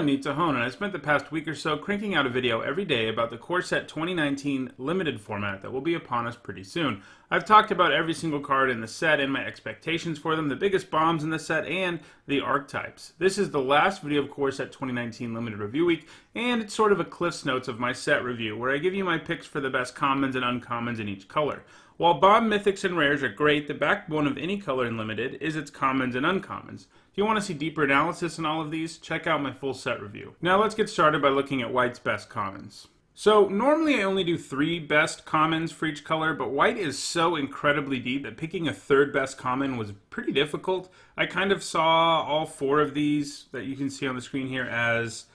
I'm Neat to Hone, and I spent the past week or so cranking out a video every day about the core set 2019 limited format that will be upon us pretty soon. I've talked about every single card in the set and my expectations for them, the biggest bombs in the set, and the archetypes. This is the last video of core set 2019 limited review week, and it's sort of a Cliff's Notes of my set review, where I give you my picks for the best commons and uncommons in each color. While bomb, mythics, and rares are great, the backbone of any color in limited is its commons and uncommons. If you want to see deeper analysis on all of these, check out my full set review. Now let's get started by looking at white's best commons. So normally I only do 3 best commons for each color, but white is so incredibly deep that picking a third best common was pretty difficult. I kind of saw all 4 of these that you can see on the screen here as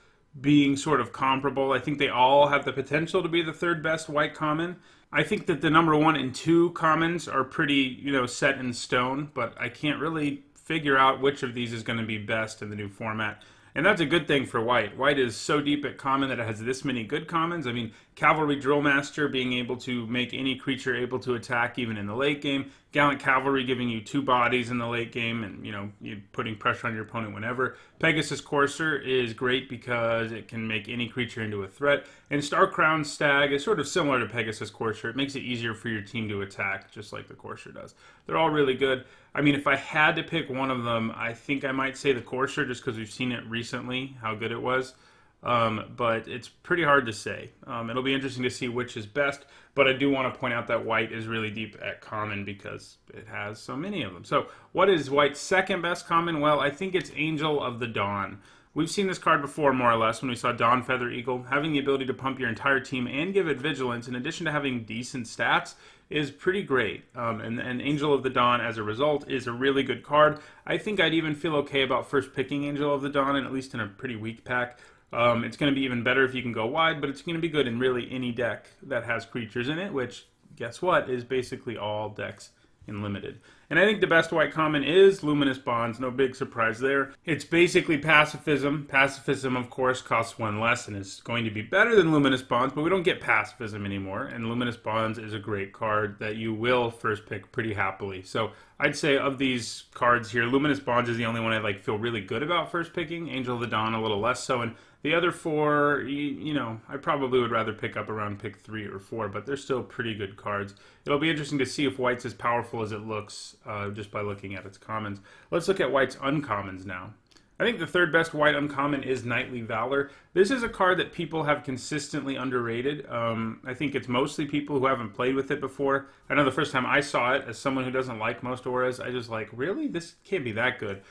being sort of comparable. I think they all have the potential to be the third best white common. I think that the number 1 and 2 commons are pretty, set in stone, but I can't really figure out which of these is going to be best in the new format. And that's a good thing for white. White is so deep at common that it has this many good commons. I mean, Cavalry Drillmaster being able to make any creature able to attack even in the late game. Gallant Cavalry giving you 2 bodies in the late game and, you putting pressure on your opponent whenever. Pegasus Courser is great because it can make any creature into a threat. And Star-Crowned Stag is sort of similar to Pegasus Courser. It makes it easier for your team to attack, just like the Courser does. They're all really good. I mean, if I had to pick one of them, I think I might say the Courser, just because we've seen it recently, how good it was. But it's pretty hard to say. It'll be interesting to see which is best, but I do want to point out that white is really deep at common because it has so many of them. So what is white's second best common? Well, I think it's Angel of the Dawn. We've seen this card before, more or less, when we saw Dawn Feather Eagle. Having the ability to pump your entire team and give it vigilance, in addition to having decent stats, is pretty great. And Angel of the Dawn, as a result, is a really good card. I think I'd even feel okay about first picking Angel of the Dawn, and at least in a pretty weak pack. It's going to be even better if you can go wide, but it's going to be good in really any deck that has creatures in it, which, guess what, is basically all decks in limited. And I think the best white common is Luminous Bonds. No big surprise there. It's basically pacifism. Pacifism, of course, costs 1 less and is going to be better than Luminous Bonds, but we don't get pacifism anymore. And Luminous Bonds is a great card that you will first pick pretty happily. So I'd say of these cards here, Luminous Bonds is the only one I feel really good about first picking. Angel of the Dawn a little less so. And the other 4, I probably would rather pick up around pick 3 or 4, but they're still pretty good cards. It'll be interesting to see if white's as powerful as it looks just by looking at its commons. Let's look at white's uncommons now. I think the third best white uncommon is Knightly Valor. This is a card that people have consistently underrated. I think it's mostly people who haven't played with it before. I know the first time I saw it, as someone who doesn't like most auras, I just really? This can't be that good.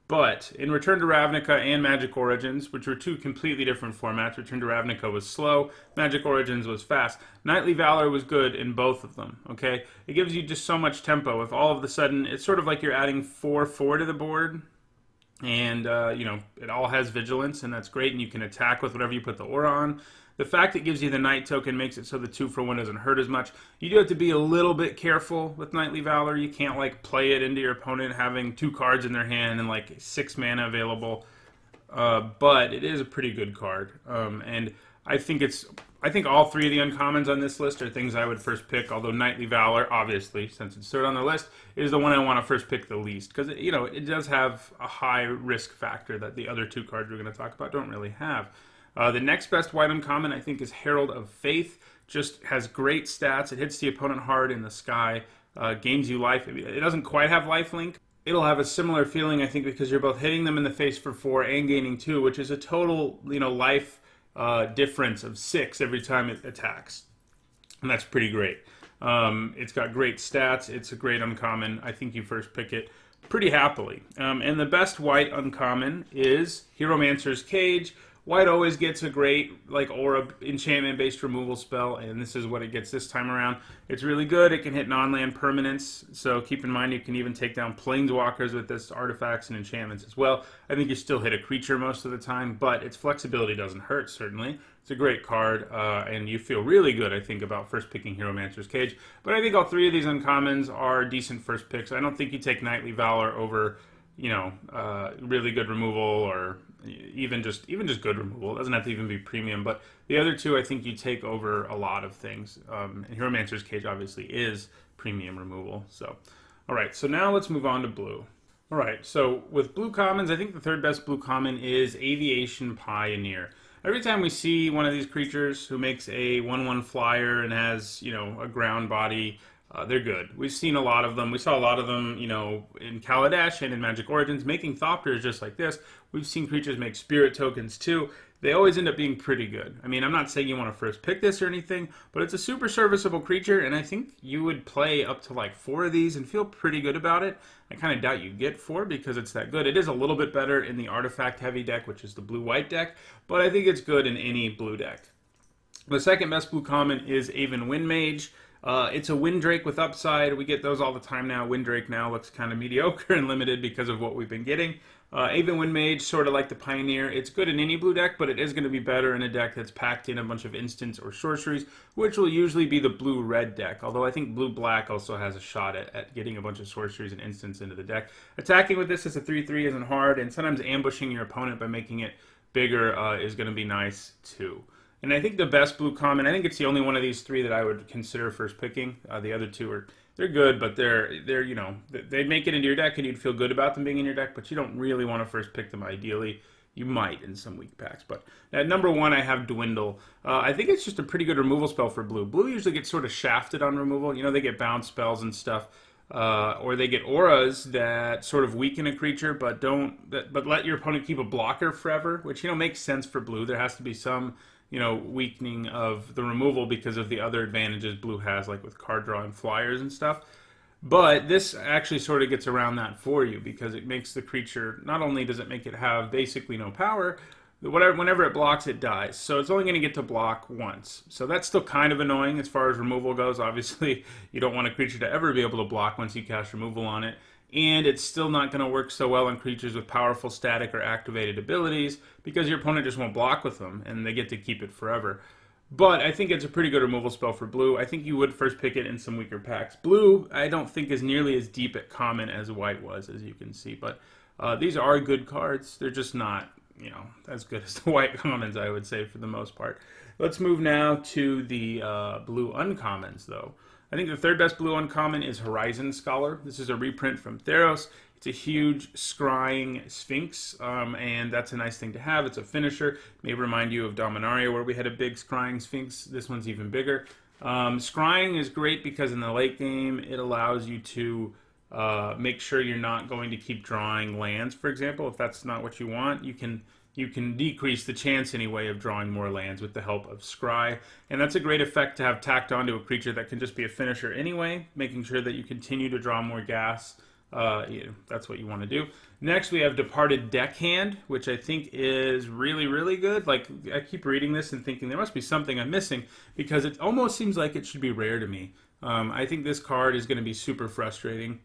But in Return to Ravnica and Magic Origins, which were 2 completely different formats, Return to Ravnica was slow, Magic Origins was fast. Knightly Valor was good in both of them, okay? It gives you just so much tempo. If all of a sudden, it's sort of like you're adding 4/4 to the board, and, it all has vigilance, and that's great, and you can attack with whatever you put the aura on. The fact it gives you the Knight token makes it so the 2-for-1 doesn't hurt as much. You do have to be a little bit careful with Knightly Valor. You can't, play it into your opponent having 2 cards in their hand and, 6 mana available. But it is a pretty good card. And I think all 3 of the uncommons on this list are things I would first pick, although Knightly Valor, obviously, since it's third on the list, is the one I want to first pick the least. Because, it does have a high risk factor that the other 2 cards we're going to talk about don't really have. The next best white uncommon, I think, is Herald of Faith. Just has great stats. It hits the opponent hard in the sky, gains you life. It doesn't quite have lifelink. It'll have a similar feeling, I think, because you're both hitting them in the face for 4 and gaining 2, which is a total, life difference of 6 every time it attacks. And that's pretty great. It's got great stats. It's a great uncommon. I think you first pick it pretty happily. And the best white uncommon is Heromancer's Cage. White always gets a great, aura enchantment-based removal spell, and this is what it gets this time around. It's really good. It can hit non-land permanents, so keep in mind you can even take down planeswalkers with this artifacts and enchantments as well. I think you still hit a creature most of the time, but its flexibility doesn't hurt, certainly. It's a great card, and you feel really good, I think, about first picking Heromancer's Cage. But I think all 3 of these uncommons are decent first picks. I don't think you take Knightly Valor over, really good removal or even just good removal. It doesn't have to even be premium, but the other 2 I think you take over a lot of things. And Heromancer's Cage obviously is premium removal. So, all right, so now let's move on to blue. Alright, so with blue commons, I think the third best blue common is Aviation Pioneer. Every time we see one of these creatures who makes a 1/1 flyer and has, a ground body, they're good. We've seen a lot of them. We saw a lot of them, in Kaladesh and in Magic Origins, making Thopters just like this. We've seen creatures make spirit tokens too. They always end up being pretty good. I mean, I'm not saying you want to first pick this or anything, but it's a super serviceable creature, and I think you would play up to like 4 of these and feel pretty good about it. I kind of doubt you get 4 because it's that good. It is a little bit better in the artifact-heavy deck, which is the blue-white deck, but I think it's good in any blue deck. The second best blue common is Aven Win Mage. It's a Windrake with upside. We get those all the time now. Windrake now looks kind of mediocre and limited because of what we've been getting. Aven Win Mage, sort of like the Pioneer. It's good in any blue deck, but it is going to be better in a deck that's packed in a bunch of instants or sorceries, which will usually be the blue-red deck. Although I think blue-black also has a shot at getting a bunch of sorceries and instants into the deck. Attacking with this as a 3/3 isn't hard, and sometimes ambushing your opponent by making it bigger is going to be nice too. And I think the best blue common, I think it's the only one of these 3 that I would consider first picking. The other 2 they're good, but they're they make it into your deck and you'd feel good about them being in your deck, but you don't really want to first pick them ideally. You might in some weak packs. But at number 1, I have Dwindle. I think it's just a pretty good removal spell for blue. Blue usually gets sort of shafted on removal. They get bounce spells and stuff. Or they get auras that sort of weaken a creature, but let your opponent keep a blocker forever, which makes sense for blue. There has to be some weakening of the removal because of the other advantages blue has, like with card draw and flyers and stuff. But this actually sort of gets around that for you because it makes the creature, not only does it make it have basically no power, whenever it blocks, it dies. So it's only going to get to block once. So that's still kind of annoying as far as removal goes. Obviously, you don't want a creature to ever be able to block once you cast removal on it. And it's still not going to work so well on creatures with powerful static or activated abilities because your opponent just won't block with them and they get to keep it forever. But I think it's a pretty good removal spell for blue. I think you would first pick it in some weaker packs. Blue, I don't think is nearly as deep at common as white was, as you can see. But these are good cards. They're just not, as good as the white commons, I would say, for the most part. Let's move now to the blue uncommons, though. I think the third best blue uncommon is Horizon Scholar. This is a reprint from Theros. It's a huge scrying Sphinx, and that's a nice thing to have. It's a finisher. It may remind you of Dominaria, where we had a big scrying Sphinx. This one's even bigger. Scrying is great because in the late game, it allows you to make sure you're not going to keep drawing lands, for example. If that's not what you want, you can decrease the chance anyway of drawing more lands with the help of Scry. And that's a great effect to have tacked onto a creature that can just be a finisher anyway, making sure that you continue to draw more gas. That's what you want to do. Next, we have Departed Deckhand, which I think is really, really good. Like, I keep reading this and thinking there must be something I'm missing because it almost seems like it should be rare to me. I think this card is going to be super frustrating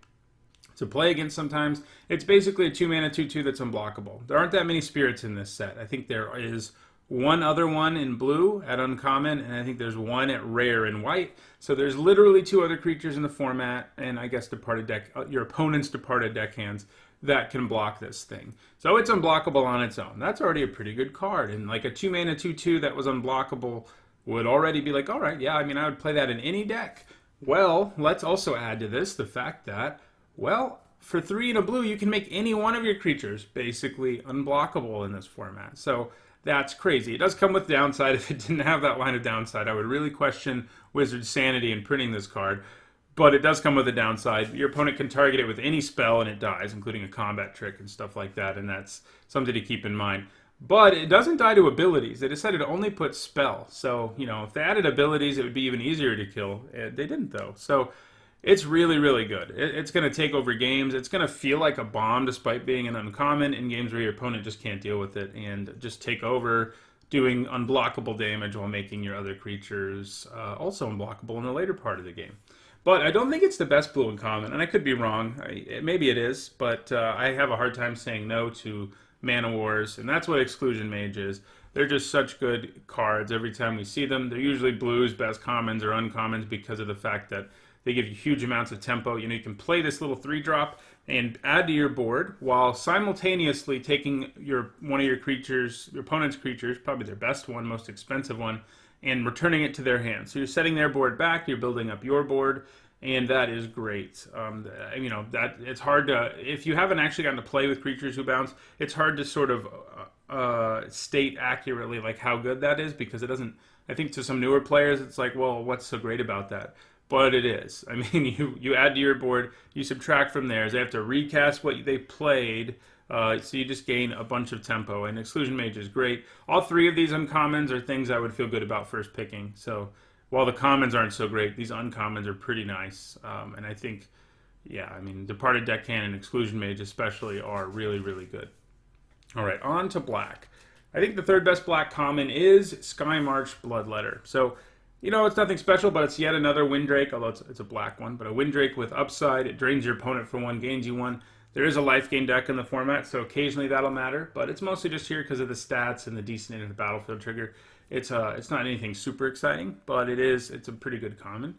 to play against sometimes. It's basically a 2-mana 2/2 that's unblockable. There aren't that many spirits in this set. I think there is one other one in blue at uncommon, and I think there's one at rare in white. So there's literally 2 other creatures in the format, and I guess your opponent's Departed Deckhands that can block this thing. So it's unblockable on its own. That's already a pretty good card, and like a 2-mana 2/2 that was unblockable would already be like, all right, yeah, I mean, I would play that in any deck. Well, let's also add to this the fact that, well, for 3 and a blue, you can make any one of your creatures basically unblockable in this format. So that's crazy. It does come with downside. If it didn't have that line of downside, I would really question Wizard's sanity in printing this card. But it does come with a downside. Your opponent can target it with any spell and it dies, including a combat trick and stuff like that, and that's something to keep in mind. But it doesn't die to abilities. They decided to only put spell. So, if they added abilities, it would be even easier to kill. They didn't, though. So it's really, really good. It's going to take over games. It's going to feel like a bomb despite being an uncommon in games where your opponent just can't deal with it and just take over, doing unblockable damage while making your other creatures also unblockable in the later part of the game. But I don't think it's the best blue uncommon, and I could be wrong. Maybe it is, but I have a hard time saying no to Mana Wars, and that's what Exclusion Mage is. They're just such good cards every time we see them. They're usually blues, best commons, or uncommons because of the fact that they give you huge amounts of tempo. You can play this little 3-drop and add to your board while simultaneously taking one of your creatures, your opponent's creatures, probably their best one, most expensive one, and returning it to their hand. So you're setting their board back, you're building up your board, and that is great. You know, that it's hard to, if you haven't actually gotten to play with creatures who bounce, it's hard to sort of state accurately like how good that is, because it doesn't, I think to some newer players it's like, well, what's so great about that? But it is. I mean, you add to your board, you subtract from theirs, they have to recast what they played, so you just gain a bunch of tempo, and Exclusion Mage is great. All three of these uncommons are things I would feel good about first picking, so while the commons aren't so great, these uncommons are pretty nice, and I think, yeah, I mean, Departed Deckhand and Exclusion Mage especially are really, really good. All right, on to black. I think the third best black common is Skymarch Bloodletter. So, you know, it's nothing special, but it's yet another Windrake, although it's a black one. But a Windrake with upside, it drains your opponent for 1, gains you 1. There is a life gain deck in the format, so occasionally that'll matter. But it's mostly just here because of the stats and the decent into the battlefield trigger. It's not anything super exciting, but it's a pretty good common.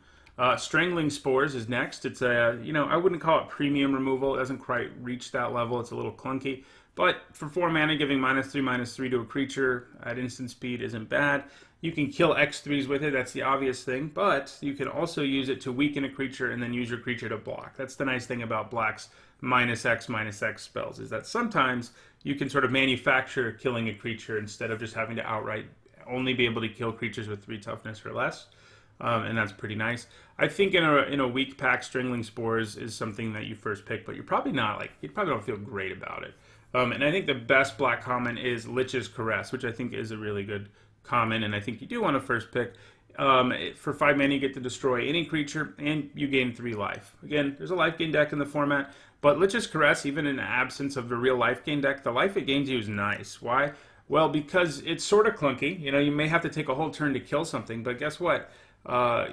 Strangling Spores is next. It's a, you know, I wouldn't call it premium removal. It doesn't quite reach that level. It's a little clunky. But for 4 mana, giving -3/-3 to a creature at instant speed isn't bad. You can kill X3s with it, that's the obvious thing, but you can also use it to weaken a creature and then use your creature to block. That's the nice thing about black's -X spells, is that sometimes you can sort of manufacture killing a creature instead of just having to outright only be able to kill creatures with 3 toughness or less. And that's pretty nice. I think in a weak pack, Strangling Spores is something that you first pick, but you're probably not, like, you probably don't feel great about it. And I think the best black common is Lich's Caress, which I think is a really good common, and I think you do want to first pick. For 5 mana, you get to destroy any creature, and you gain 3 life. Again, there's a life gain deck in the format, but Lich's Caress, even in the absence of a real life gain deck, the life it gains you is nice. Why? Well, because it's sort of clunky. You know, you may have to take a whole turn to kill something, but guess what?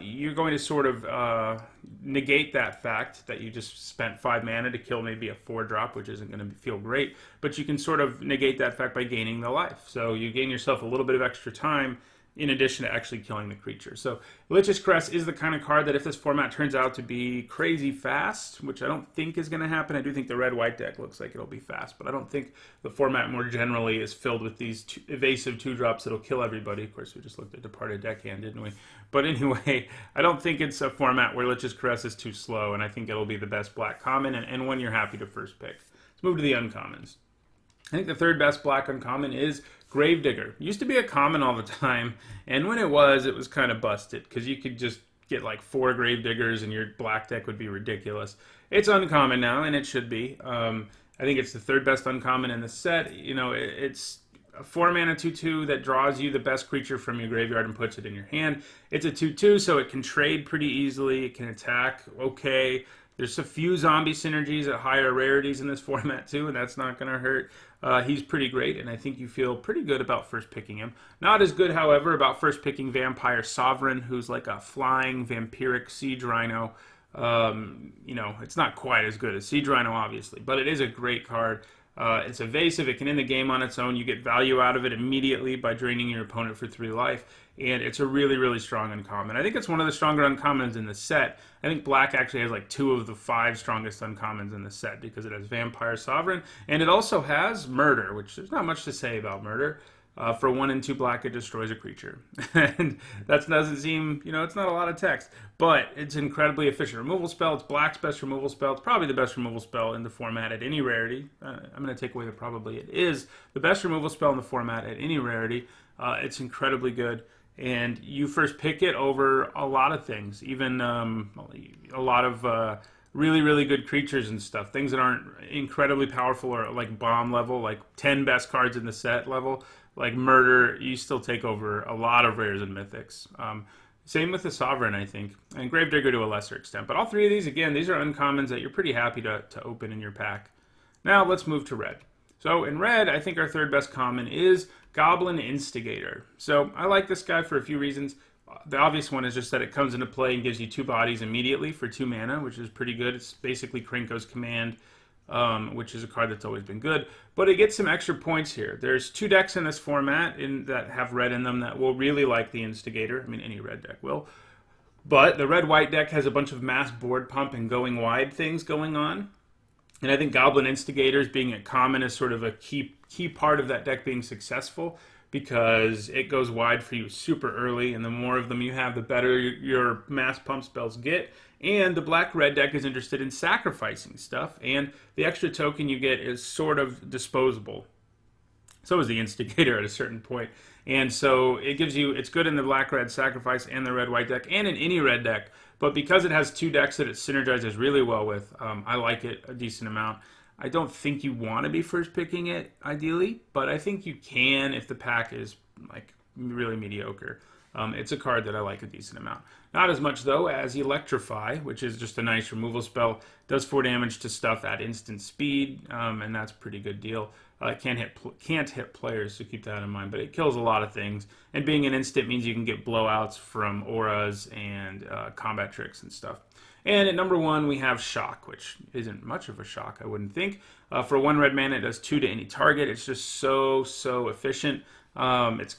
You're going to sort of negate that fact that you just spent 5 mana to kill maybe a 4-drop, which isn't going to feel great, but you can sort of negate that fact by gaining the life. So you gain yourself a little bit of extra time in addition to actually killing the creature. So Lich's Caress is the kind of card that if this format turns out to be crazy fast, which I don't think is going to happen, I do think the red-white deck looks like it'll be fast, but I don't think the format more generally is filled with these evasive 2-drops that'll kill everybody. Of course, we just looked at Departed Deckhand, didn't we? But anyway, I don't think it's a format where Lich's Caress is too slow, and I think it'll be the best black common, and one you're happy to first pick. Let's move to the uncommons. I think the third best black uncommon is Gravedigger. Used to be a common all the time, and when it was kind of busted, because you could just get like 4 Gravediggers and your black deck would be ridiculous. It's uncommon now, and it should be. I think it's the third best uncommon in the set. You know, it's a 4 mana 2/2 that draws you the best creature from your graveyard and puts it in your hand. It's a 2/2, so it can trade pretty easily. It can attack okay. There's a few zombie synergies at higher rarities in this format too, and that's not going to hurt. He's pretty great, and I think you feel pretty good about first picking him. Not as good, however, about first picking Vampire Sovereign, who's like a flying vampiric siege rhino. You know, it's not quite as good as Siege Rhino, obviously, but it is a great card. It's evasive. It can end the game on its own. You get value out of it immediately by draining your opponent for 3 life. And it's a really, really strong uncommon. I think it's one of the stronger uncommons in the set. I think black actually has like 2 of the 5 strongest uncommons in the set because it has Vampire Sovereign. And it also has Murder, which there's not much to say about Murder. For 1 and 2 black, it destroys a creature. And that doesn't seem, you know, it's not a lot of text. But it's an incredibly efficient removal spell. It's black's best removal spell. It's probably the best removal spell in the format at any rarity. I'm going to take away the probably. It is the best removal spell in the format at any rarity. It's incredibly good. And you first pick it over a lot of things. Even a lot of really, really good creatures and stuff. Things that aren't incredibly powerful or like bomb level, like 10 best cards in the set level. Like Murder, you still take over a lot of rares and mythics. Same with the Sovereign, I think, and Gravedigger to a lesser extent. But all 3 of these, again, these are uncommons that you're pretty happy to open in your pack. Now let's move to red. So in red, I think our third best common is Goblin Instigator. So I like this guy for a few reasons. The obvious one is just that it comes into play and gives you 2 bodies immediately for 2 mana, which is pretty good. It's basically Krenko's Command, which is a card that's always been good. But it gets some extra points here. There's 2 decks in this format that have red in them that will really like the Instigator. I mean, any red deck will. But the red-white deck has a bunch of mass board pump and going wide things going on. And I think Goblin Instigators being a common is sort of a key part of that deck being successful, because it goes wide for you super early, and the more of them you have, the better your mass pump spells get. And the black-red deck is interested in sacrificing stuff, and the extra token you get is sort of disposable. So is the Instigator at a certain point. And so it gives you, it's good in the black-red sacrifice and the red-white deck and in any red deck. But because it has two decks that it synergizes really well with, I like it a decent amount. I don't think you want to be first picking it, ideally, but I think you can if the pack is like really mediocre. It's a card that I like a decent amount. Not as much, though, as Electrify, which is just a nice removal spell. Does 4 damage to stuff at instant speed, and that's a pretty good deal. Can't hit players, so keep that in mind. But it kills a lot of things. And being an instant means you can get blowouts from auras and combat tricks and stuff. And at number 1, we have Shock, which isn't much of a shock, I wouldn't think. For 1 red mana, it does 2 to any target. It's just so efficient. It's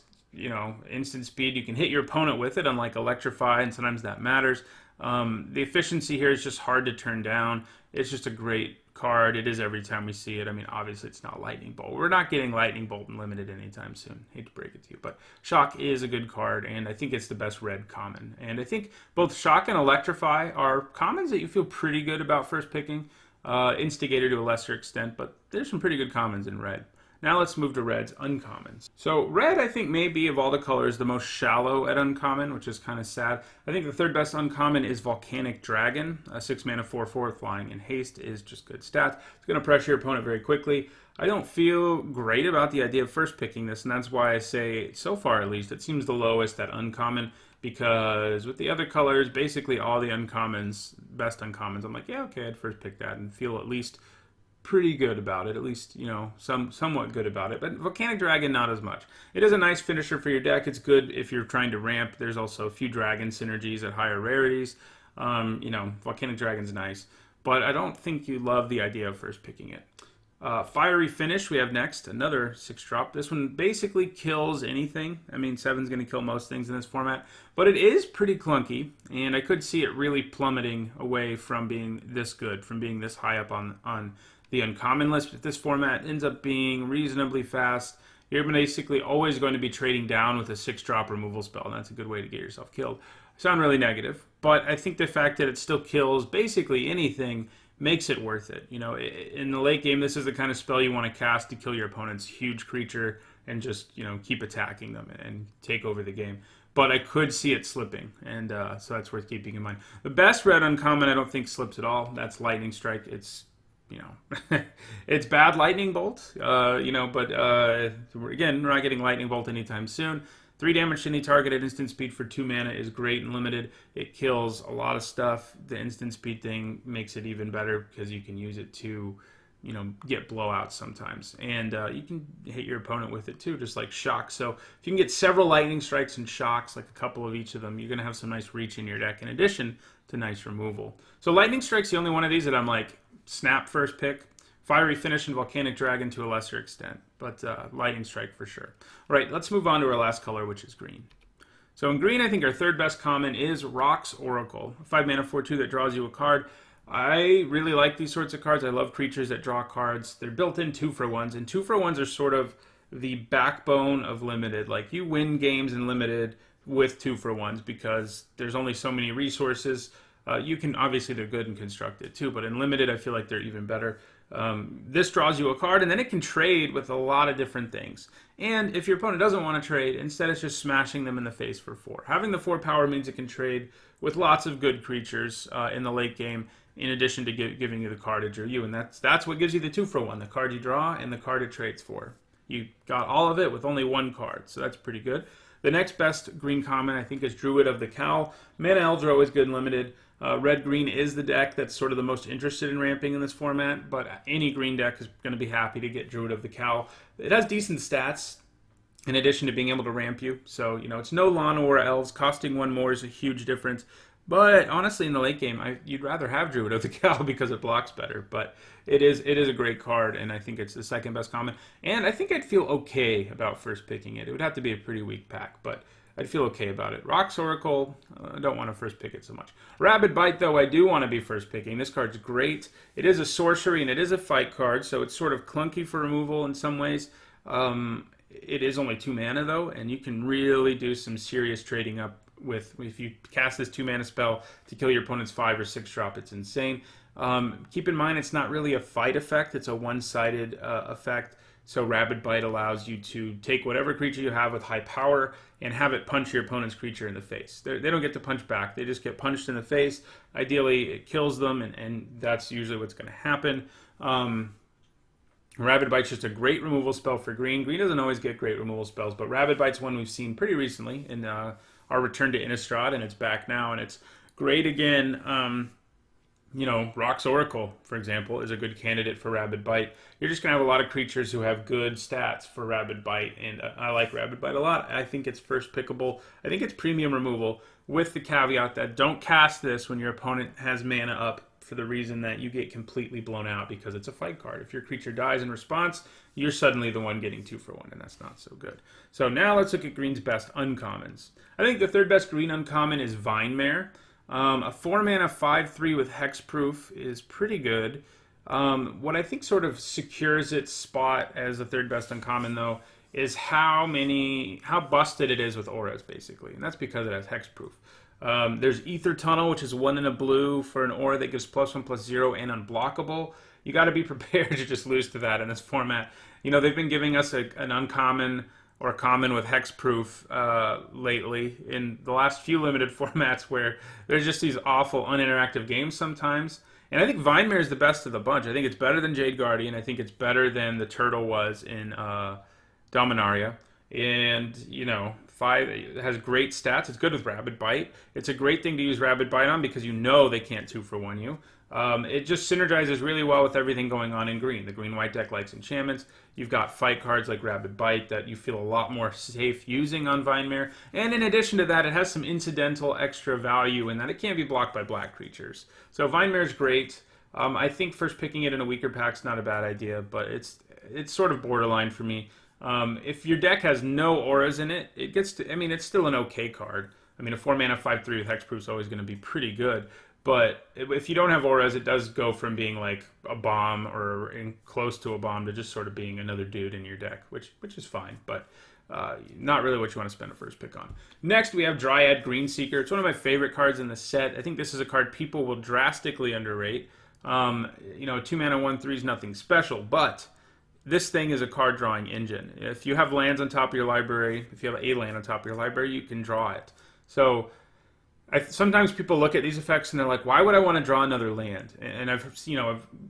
instant speed. You can hit your opponent with it, unlike Electrify, and sometimes that matters. The efficiency here is just hard to turn down. It's just a great card. It is every time we see it. I mean, obviously it's not Lightning Bolt. We're not getting Lightning Bolt in Limited anytime soon. Hate to break it to you, but Shock is a good card, and I think it's the best red common. And I think both Shock and Electrify are commons that you feel pretty good about first picking. Instigator to a lesser extent, but there's some pretty good commons in red. Now let's move to red's uncommons. So red, I think, may be, of all the colors, the most shallow at uncommon, which is kind of sad. I think the third best uncommon is Volcanic Dragon. A 6 mana 4/4 flying and haste is just good stats. It's going to pressure your opponent very quickly. I don't feel great about the idea of first picking this, and that's why I say, so far at least, it seems the lowest at uncommon, because with the other colors, basically all the uncommons, best uncommons, I'm like, yeah, okay, I'd first pick that and feel at least pretty good about it, at least, somewhat good about it. But Volcanic Dragon, not as much. It is a nice finisher for your deck. It's good if you're trying to ramp. There's also a few dragon synergies at higher rarities. Volcanic Dragon's nice, but I don't think you love the idea of first picking it. Fiery Finish we have next, another 6-drop. This one basically kills anything. I mean, 7's going to kill most things in this format, but it is pretty clunky, and I could see it really plummeting away from being this good, from being this high up on the uncommon list. If this format ends up being reasonably fast, you're basically always going to be trading down with a 6-drop removal spell, and that's a good way to get yourself killed. I sound really negative, but I think the fact that it still kills basically anything makes it worth it. In the late game, this is the kind of spell you want to cast to kill your opponent's huge creature and just, keep attacking them and take over the game. But I could see it slipping, and so that's worth keeping in mind. The best red uncommon I don't think slips at all. That's Lightning Strike. It's it's bad Lightning Bolt, but again, we're not getting Lightning Bolt anytime soon. 3 damage to any target at instant speed for 2 mana is great and limited. It kills a lot of stuff. The instant speed thing makes it even better because you can use it to, get blowouts sometimes. And you can hit your opponent with it too, just like Shock. So if you can get several Lightning Strikes and Shocks, like a couple of each of them, you're going to have some nice reach in your deck in addition to nice removal. So Lightning Strike's the only one of these that I'm like, snap first pick. Fiery Finish and Volcanic Dragon to a lesser extent, but Lightning Strike for sure. All right, let's move on to our last color, which is green. So in green, I think our third best common is Rock's Oracle. 5 mana 4/2 that draws you a card. I really like these sorts of cards. I love creatures that draw cards. They're built in 2-for-1s, and 2-for-1s are sort of the backbone of Limited. Like, you win games in Limited with 2-for-1s because there's only so many resources. Obviously they're good and constructed too, but in Limited I feel like they're even better. This draws you a card, and then it can trade with a lot of different things. And if your opponent doesn't want to trade, instead it's just smashing them in the face for 4. Having the 4 power means it can trade with lots of good creatures in the late game, in addition to giving you the card to draw you. And that's what gives you the 2-for-1, the card you draw and the card it trades for. You got all of it with only 1 card, so that's pretty good. The next best green common, I think, is Druid of the Cowl. Mana Elves are always good and limited. Red-green is the deck that's sort of the most interested in ramping in this format, but any green deck is going to be happy to get Druid of the Cowl. It has decent stats in addition to being able to ramp you. So, it's no Lawn or Elves. Costing 1 more is a huge difference. But honestly, in the late game, you'd rather have Druid of the Cowl because it blocks better. But it is a great card, and I think it's the second best common. And I think I'd feel okay about first picking it. It would have to be a pretty weak pack, but I'd feel okay about it. Rock's Oracle, I don't want to first pick it so much. Rabid Bite, though, I do want to be first picking. This card's great. It is a sorcery, and it is a fight card, so it's sort of clunky for removal in some ways. it is only 2 mana though, and you can really do some serious trading up with, if you cast this 2 mana spell to kill your opponent's 5 or 6 drop. It's insane. Keep in mind, it's not really a fight effect, it's a one-sided effect. So Rabid Bite allows you to take whatever creature you have with high power and have it punch your opponent's creature in the face. They don't get to punch back, they just get punched in the face. Ideally, it kills them, and that's usually what's going to happen. Rabid Bite's just a great removal spell for green. Green doesn't always get great removal spells, but Rabid Bite's one we've seen pretty recently in our return to Innistrad, and it's back now, and it's great again. You know, Rock's Oracle, for example, is a good candidate for Rabid Bite. You're just going to have a lot of creatures who have good stats for Rabid Bite, and I like Rabid Bite a lot. I think it's first pickable. I think it's premium removal, with the caveat that don't cast this when your opponent has mana up, for the reason that you get completely blown out because it's a fight card. If your creature dies in response, you're suddenly the one getting 2 for 1, and that's not so good. So now let's look at green's best uncommons. I think the third best green uncommon is Vine Mare. A 4 mana 5/3 with hexproof is pretty good. What I think sort of secures its spot as the third best uncommon, though, is how busted it is with auras, basically, and that's because it has hexproof. There's Ether Tunnel, which is 1 and a blue for an aura that gives +1/+0 and unblockable. You got to be prepared to just lose to that in this format. You know, they've been giving us an uncommon or common with hexproof lately in the last few limited formats, where there's just these awful uninteractive games sometimes. And I think Vine Mare is the best of the bunch. I think it's better than Jade Guardian. I think it's better than the Turtle was in Dominaria. And, you know, it has great stats. It's good with Rabid Bite. It's a great thing to use Rabid Bite on because you know they can't 2 for 1 you. It just synergizes really well with everything going on in green. The green-white deck likes enchantments. You've got fight cards like Rabid Bite that you feel a lot more safe using on Vine Mare. And in addition to that, it has some incidental extra value in that it can't be blocked by black creatures. So Vine Mare is great. I think first picking it in a weaker pack's not a bad idea, but it's sort of borderline for me. If your deck has no auras in it, it gets to, I mean, it's still an okay card. I mean, a 4 mana 5/3 with hexproof is always going to be pretty good. But if you don't have auras, it does go from being like a bomb or close to a bomb to just sort of being another dude in your deck, which is fine, but not really what you want to spend a first pick on. Next, we have Dryad Greenseeker. It's one of my favorite cards in the set. I think this is a card people will drastically underrate. You know, 2 mana 1/3 is nothing special, but this thing is a card drawing engine. If you have lands on top of your library, if you have a land on top of your library, you can draw it. So sometimes people look at these effects and they're like, why would I want to draw another land? And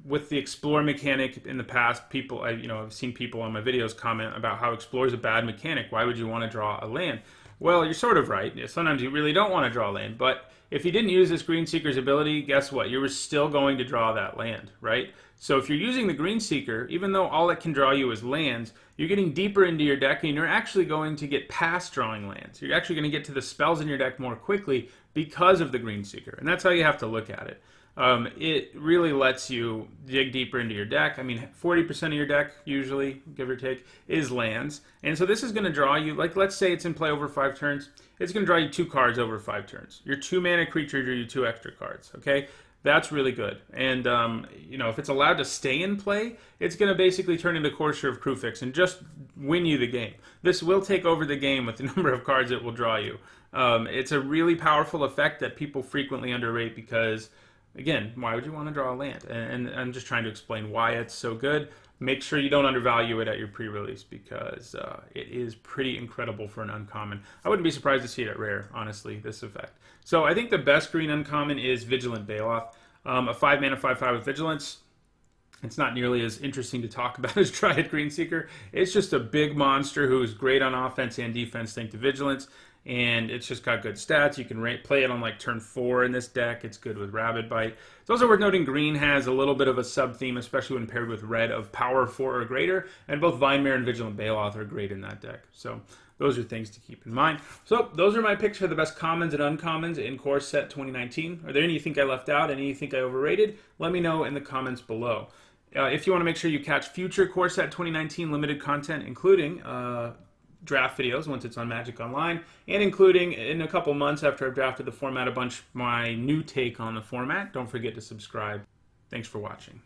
with the explore mechanic in the past, I've seen people on my videos comment about how explore is a bad mechanic. Why would you want to draw a land? Well, you're sort of right. Sometimes you really don't want to draw land, but if you didn't use this Greenseeker's ability, guess what? You were still going to draw that land, right? So if you're using the Greenseeker, even though all it can draw you is lands, you're getting deeper into your deck and you're actually going to get past drawing lands. You're actually going to get to the spells in your deck more quickly because of the Greenseeker, and that's how you have to look at it. It really lets you dig deeper into your deck. I mean, 40% of your deck, usually, give or take, is lands. And so this is going to draw you, like, let's say it's in play over 5 turns. It's going to draw you 2 cards over 5 turns. Your 2 mana creature drew you 2 extra cards, okay? That's really good. And, if it's allowed to stay in play, it's going to basically turn into Courser of Kruphix and just win you the game. This will take over the game with the number of cards it will draw you. It's a really powerful effect that people frequently underrate because, again, why would you want to draw a land? And I'm just trying to explain why it's so good. Make sure you don't undervalue it at your pre-release because it is pretty incredible for an uncommon. I wouldn't be surprised to see it at rare, honestly, this effect. So I think the best green uncommon is Vigilant Baloth. A 5 mana 5/5 with Vigilance. It's not nearly as interesting to talk about as Dryad Greenseeker. It's just a big monster who is great on offense and defense thanks to Vigilance. And it's just got good stats. You can play it on like turn 4 in this deck. It's good with Rabid Bite. It's also worth noting green has a little bit of a sub-theme, especially when paired with red, of power 4 or greater. And both Vine Mare and Vigilant Baloth are great in that deck. So those are things to keep in mind. So those are my picks for the best commons and uncommons in Core Set 2019. Are there any you think I left out? Any you think I overrated? Let me know in the comments below. If you want to make sure you catch future Core Set 2019 limited content, including draft videos once it's on Magic Online, and including in a couple months after I've drafted the format a bunch, my new take on the format. Don't forget to subscribe. Thanks for watching.